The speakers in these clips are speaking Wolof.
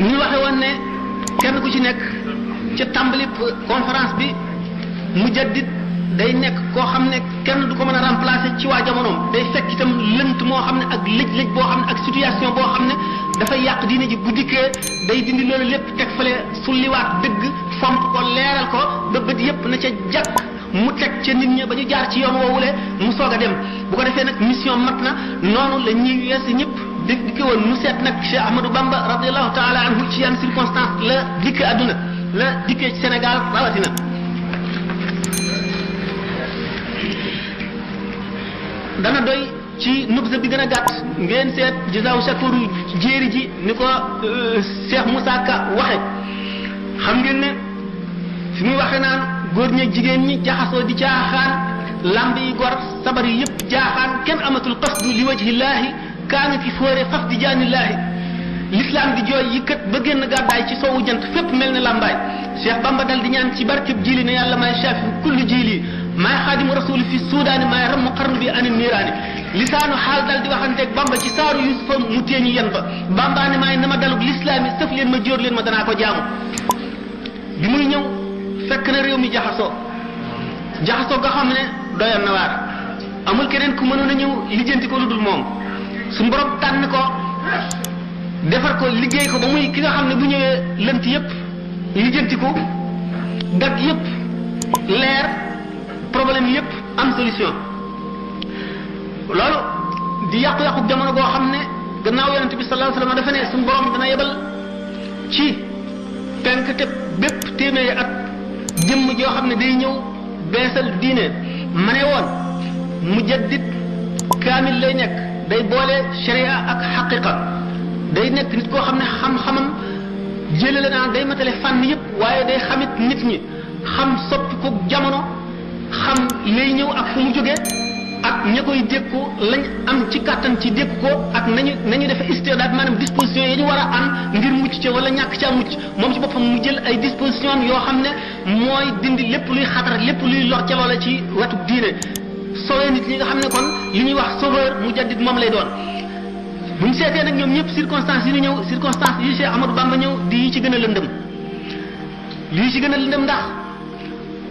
ñu waxe woon ne kenn ku ci nekk ca tàmbali conférence bi mujaddid day nekk koo xam ne kenn du ko mën a remplacer ci waa jamonoom day fekk itam lënt moo xam ne ak lëj-lëj boo xam ne ak situation boo xam ne dafay yàq diine ji bu dikkee day dindi loolu lépp teg fale sulliwaat dëgg fomp ko leeral ko ba bët yépp na ca jàkk mu teg ca nit ña ba ñu jaar ci yoon woowule mu soog a dem bu ko defee nag mission mat na noonu la ñuy weesu ñëpp dikki woon mu seet nag Cheikh Ahmadou Bamba radiallahu taala anhu ci yan circonstance la dikk àdduna la dikkee ci Sénégal rawatina dana doy ci nubsa bi gën a gàtt ngeen seet Jazaaw Shakuru jéeri ji ni ko Cheikh Moussa Ka waxe xam ngeen ne fi muy waxe naan góor ñi jigéen ñi jaxasoo di caaxaan lamb yi gor sabar yi yëpp jaaxaan kenn amatul qasdu li wajhillaahi kaana ki foore faf di jaanillaahi l'islam di jooy yi kët ba génn gàddaay ci soowu jant fépp mel ne lambaay Cheikh Bamba dal di ñaan ci barkeb jili ne yàlla may shafi kullu jili maay xaadimu rasul fi suudaani maay ramm xarnu bi ani niiraani lisaanu xaal dal di waxanteeg Bamba ci saaru Yusufa mu téeñu yen ba Bamba ne maay na ma dalug lislaami sëf leen ma jóor leen ma danaa ko jaamu bi muy ñëw fekk na réew mi jaxasoo nga xam ne doyoon na waar amul keneen ku mënoon a ñëw lijjanti ko lu dul moom suñu borom tànn ko defar ko liggéey ko ba muy ki nga xam ne bu ñëwee lënt yépp lijjanti ko dagg yépp leer problème yépp am solution loolu di yàqu-yàqu jamono boo xam ne gannaaw yonent bi sallallahu alayhi wasallam dafa ne suñu borom dana yebal ci penk te bépp téeméeri at jëmm joo xam ne day ñëw beesal diine ma ne woon mujaddid kaamil lay nekk day boole sharia ak xaqiqa day nekk nit koo xam ne xam-xamam jëlale naa day matale fànn yëpp waaye day xamit nit ñi xam soppi ko jamono xam lay ñëw ak fu mu jógee ak ña koy dékku lañ am ci kàttan ci dékku ko ak nañu defe istidaad maanaam disposition yi ñu war a am ngir mucc ca wala ñàkk ca mucc moom ci boppam mu jël ay disposition yoo xam ne mooy dindi lépp luy xatar lépp luy lor ca loola ci wetu diine sowee nit ñi nga xam ne kon li ñuy wax sauveur mujaddid moom lay doon buñ seetee nag ñoom ñëpp circonstances yi ñu ñëw circonstances yi Cheikh Ahmadou Bamba ñëw di yi ci gën a lëndëm lii ci gën a lëndëm ndax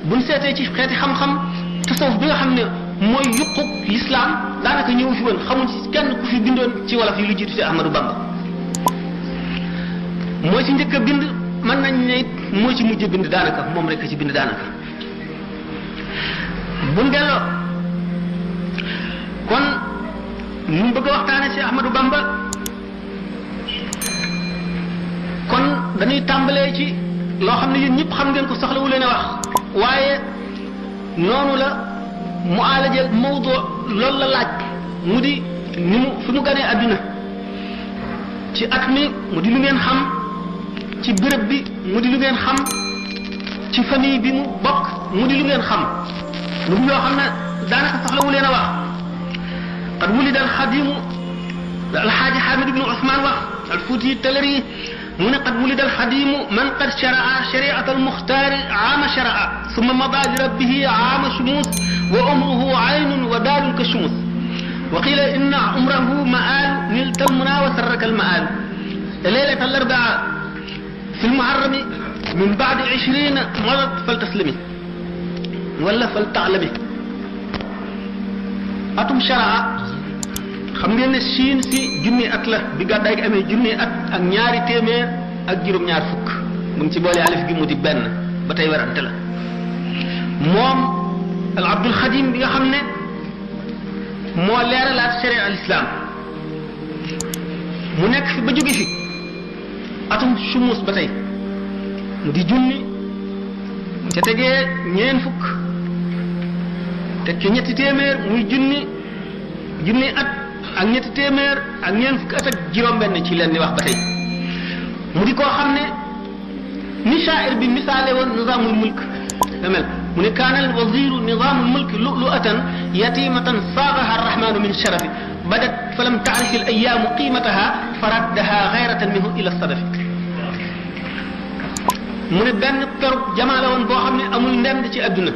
buñ seetee ci xeeti xam-xam tasawuf bi nga xam ne mooy yuqub l'islam daanaka ñëw fi woon xamuñ ci kenn ku fi bindoon ci wolof yi lu jiitu Cheikh Ahmadou Bamba mooy ci njëkk a bind mën nañ ne it moo ci mujj bind daanaka moom rek ci bind daanaka buñ delloo kon ñu bëgg a waxtaane Cheikh Ahmadou Bamba kon dañuy tàmbalee ci loo xam ne yéen ñëpp xam ngeen ko soxlawu leen a wax waaye noonu la mu aalaje mawdu loolu la laaj mu di ni mu fi mu ganee àdduna ci at mi mu di lu ngeen xam ci béréb bi mu di lu ngeen xam ci famille bi mu bokk mu di lu ngeen xam lu loo xam ne daanaka soxlawu leen a wax qad wulida alxadimu alxaaji Xaamid ibnu Usmaan wax alfuuti Talari mu ne qad wulida alxadimu man qad sharaa shariata almuxtaari aama sharaa summa mada li rabbihi aama shumuus wa umruhu aynun wa daalun ka shumuus wa qiila inna umrahu maalu nilta almuna wa sarraka almaalu leylata alarbaa fi lmuharrami min baadi 20 madat faltaslimi wala faltaalami atum sharaa xam ngeen ne Chine si junni at la bi gàddaay gi amee junni at ak ñaari téeméer ak juróom-ñaar fukk mu ngi ci boole alif gi mu di benn ba tey werante la moom al Abdul Xadim bi nga xam ne moo leeralaat sharia al islam mu nekk fi ba jóge fi atum chumus ba tey mu di junni ca tegee ñeen fukk teg ci ñetti téeméer muy junni at ak ñetti téeméer ak ñeen fukk at ak juróom-benn ci leen di wax ba tey mu di koo xam ne ni shaa'ir bi misaale woon nizaamul mulk la mel mu ne kaana al waziru nizaamul mulk lu'lu'atan yatimatan saagaha arrahmanu min sharafi badat falam taarif al ayyaamu qiimataha faraddaha gayratan minhu ila sadafi mu ne benn perub jamaa la woon boo xam ne amul ndend ci adduna